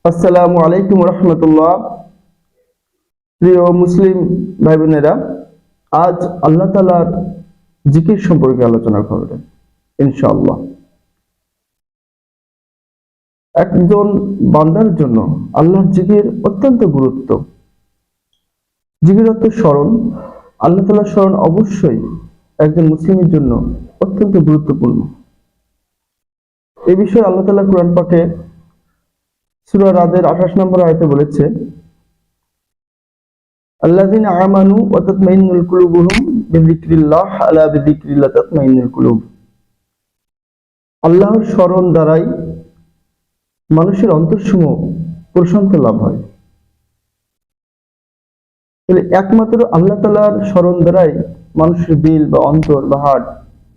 আসসালামু আলাইকুম রহমতুল্লাহ। প্রিয় মুসলিম ভাই বোনেরা, আজ আল্লাহ তাআলার জিকির সম্পর্কে আলোচনা করবেন ইনশাআল্লাহ। একজন বান্দার জন্য আল্লাহর জিকির অত্যন্ত গুরুত্ব। জিকির অর্থ স্মরণ। আল্লাহ তাআলার স্মরণ অবশ্যই একজন মুসলিমের জন্য অত্যন্ত গুরুত্বপূর্ণ। এই বিষয়ে আল্লাহ তাআলা কোরআন পাকে সূরা রাদের 28 নম্বর আয়াতে বলেছে, আল্লাযীনা আমানু ওয়া তাতমাইন্নুল কুলুবুহুম বিযিকরিল্লাহ আলা বিযিকরিল্লাহ তাতমাইন্নুল কুলুব। আল্লাহর স্মরণ দ্বারাই মানুষের অন্তরসমূহ প্রশান্তি লাভ হয়। তাহলে একমাত্র আল্লাহ তাআলার স্মরণ দ্বারাই মানুষের দিল বা অন্তর বা হার্ট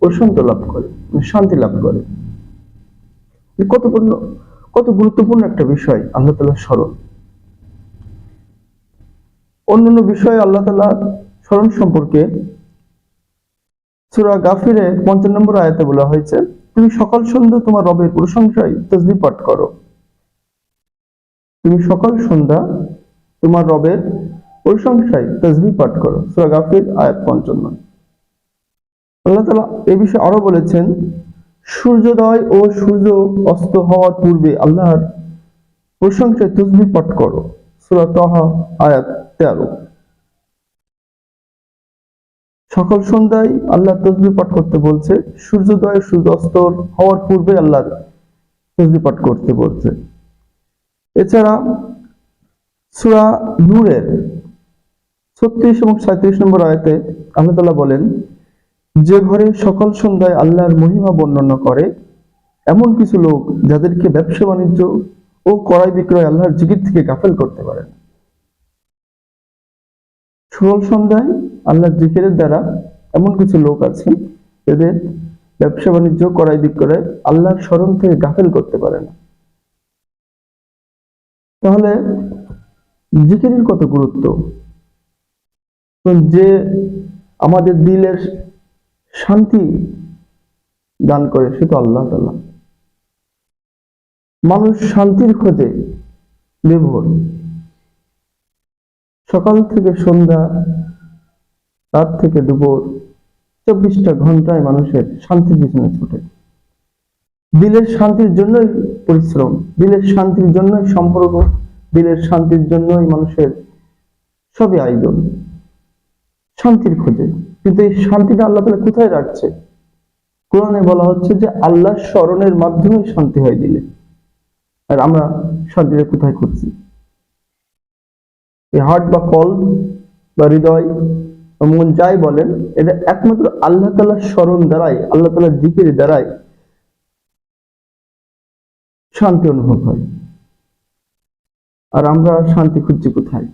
প্রশান্তি লাভ করে, শান্তি লাভ করে। কত গুরুত্বপূর্ণ একটা বিষয় আল্লাহ তাআলার স্মরণ। অন্যান্য বিষয়ে আল্লাহ তাআলা স্মরণ সম্পর্কে সূরা গাফিরে ৫০ নম্বর আয়াতে বলা হয়েছে, তুমি সকাল সন্ধ্যা তোমার রবের প্রশংসায় তাসবিহ পাঠ করো। তুমি সকাল সন্ধ্যা তোমার রবের প্রশংসায় তাসবিহ পাঠ করো। সূরা গাফির আয়াত ৫৫। আল্লাহ তাআলা এই বিষয়ে আরো বলেছেন, সূর্যোদয় ও সূর্য অস্ত হওয়ার পূর্বে আল্লাহর প্রশংসায় তাসবিহ পাঠ করো। সূরা তাহা আয়াত ১৩। সকাল সন্ধ্যায় আল্লাহ তাসবিহ পাঠ করতে বলছে, সূর্যোদয় সূর্য অস্ত হওয়ার পূর্বে আল্লাহর তাসবিহ পাঠ করতে বলছে। এছাড়া সূরা নূরের ৩৬ এবং ৩৭ নম্বর আয়াতে আল্লাহ তাআলা বলেন, যে ঘরে সকাল সন্ধ্যায় আল্লাহর মহিমা বর্ণনা করে এমন কিছু লোক যাদেরকে ব্যবসা বাণিজ্য ও ক্রয় বিক্রয় আল্লাহর জিকির থেকে গাফেল করতে পারে। সকাল সন্ধ্যায় আল্লাহর জিকিরের দ্বারা এমন কিছু লোক আছে যাদের ব্যবসা বাণিজ্য ক্রয় বিক্রয় আল্লাহর স্মরণ থেকে গাফেল করতে পারে না। তাহলে জিকিরের কত গুরুত্ব, যে আমাদের দিলের শান্তি দান করে সে তো আল্লাহ তাআলা। মানুষ শান্তির খোঁজে বিভোর। সকাল থেকে সন্ধ্যা, রাত থেকে দুপুর ২৪টা ঘন্টায় মানুষের শান্তির পিছনে ছুটে। দিলের শান্তির জন্যই পরিশ্রম, দিলের শান্তির জন্যই সম্পর্ক, দিলের শান্তির জন্যই মানুষের সবই আয়োজন, শান্তির খোঁজে। কিন্তু এই শান্তিটা আল্লাহ তাআলা কোথায় রাখছে? কোরআনে বলা হচ্ছে যে আল্লাহর স্মরণের মাধ্যমে শান্তি হয় দিলে। আর আমরা শান্তিটা কোথায় খুঁজছি? এই হার্ট বা কল বা হৃদয় বা মন যাই বলেন, এটা একমাত্র আল্লাহ তাআলার স্মরণ দ্বারাই, আল্লাহ তাআলার জিকির দ্বারাই শান্তি অনুভব হয়। আর আমরা শান্তি খুঁজছি কোথায়,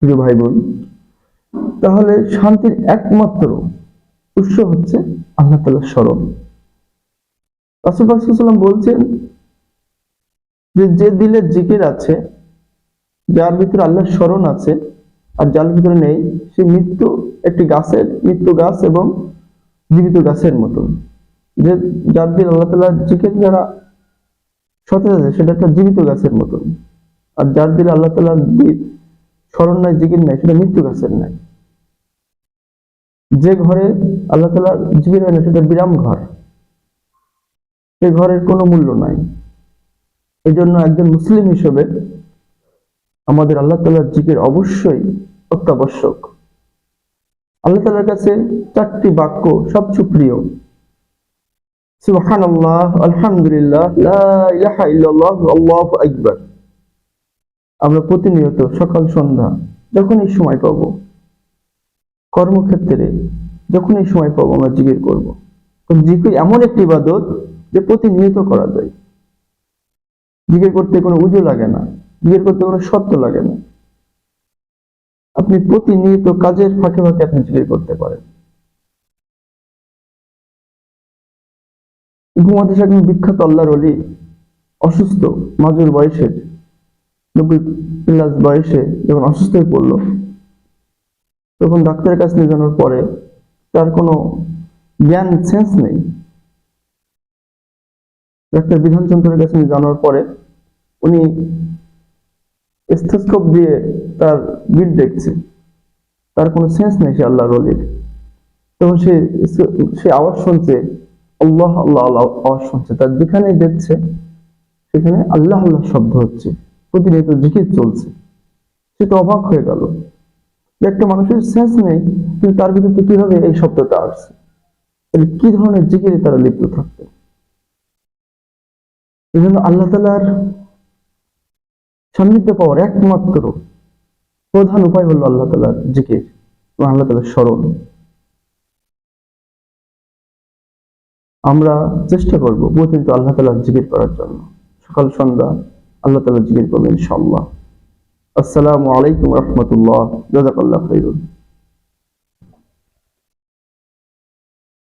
প্রিয় ভাই বোন? তাহলে শান্তির একমাত্র উৎস হচ্ছে আল্লাহ তাআলার স্মরণ। রাসূল সাল্লাল্লাহু আলাইহি ওয়াসাল্লাম বলছেন যে দিলে জিকির আছে, যার ভিতরে আল্লাহর স্মরণ আছে আর যার ভিতরে নেই, সে মৃত্যু গাছ এবং জীবিত গাছের মতো। যে যার দিল আল্লাহ তাআলার জিকির যারা সতেজ আছে, সেটা একটা জীবিত গাছের মতো। আর যার দিলে আল্লাহ তাআলার স্মরণ নাই, জিকির নাই, সেটা মৃত্যু গাছের নাই। যে ঘরে আল্লাহ তাআলার জিকির হয় না, সেটা বিরাম ঘর। এই ঘরের কোনো মূল্য নাই। এই জন্য একজন মুসলিম হিসেবে আমাদের আল্লাহ তাআলার জিকির অবশ্যই অত্যাবশ্যক। আল্লাহ তাআলার কাছে ৪টি বাক্য সবচেয়ে প্রিয়, সুবহানাল্লাহ, আলহামদুলিল্লাহ, লা ইলাহা ইল্লাল্লাহ, আল্লাহু আকবার। আমরা প্রতিনিয়ত সকাল সন্ধ্যা যখনই সময় পাবো, কর্মক্ষেত্রে যখনই সময় পাবো, আমরা জিকির করব। জিকির এমন একটি ইবাদত যে প্রতিনিয়ত করা যায়। জিকির করতে কোনো উজু লাগে না, জিকির করতে কোনো শর্ত লাগে না। আপনি প্রতিনিয়ত কাজের ফাঁকে ফাঁকে আপনি জিকির করতে পারেন। উপমহাদেশে একজন বিখ্যাত আল্লাহর ওলি অসুস্থ, মাজুর বয়সে, 90+ বয়সে যখন অসুস্থ হয়ে পড়লো, তখন ডাক্তারের কাছে নিয়ে যাওয়ার পরে তার কোনো জ্ঞান সেন্স নেই। ডাক্তার বিধান চন্দ্রের কাছে নিয়ে যাওয়ার পরে উনি স্থেস্কোপ দিয়ে তার বিট দেখছে, তার কোনো সেন্স নেই সে আল্লাহর ওলির। তখন সে আওয়াজ শুনছে, আল্লাহ আল্লাহ আল্লাহ আওয়াজ শুনছে, তার যেখানে দেখছে সেখানে আল্লাহ আল্লাহ শব্দ হচ্ছে, প্রতিনিয়ত জিকির চলছে। সে তো অবাক হয়ে গেল যে একটা মানুষের সেন্স নেই, কিন্তু তার ভিতরে কিভাবে এই শব্দটা আসছে, তাহলে কি ধরনের জিকিরে তারা লিপ্ত থাকতো। এই জন্য আল্লাহ তাআলার সান্নিধ্য পাওয়ার একমাত্র প্রধান উপায় হলো আল্লাহ তাআলার জিকির এবং আল্লাহ তাআলার স্মরণ। আমরা চেষ্টা করব প্রতিনিয়ত আল্লাহ তাআলার জিকির করার জন্য, সকাল সন্ধ্যা আল্লাহ তাআলার জিকির করবো ইনশাআল্লাহ। আসসালামু আলাইকুম ওয়া রাহমাতুল্লাহ। জাযাকাল্লাহু খাইরান।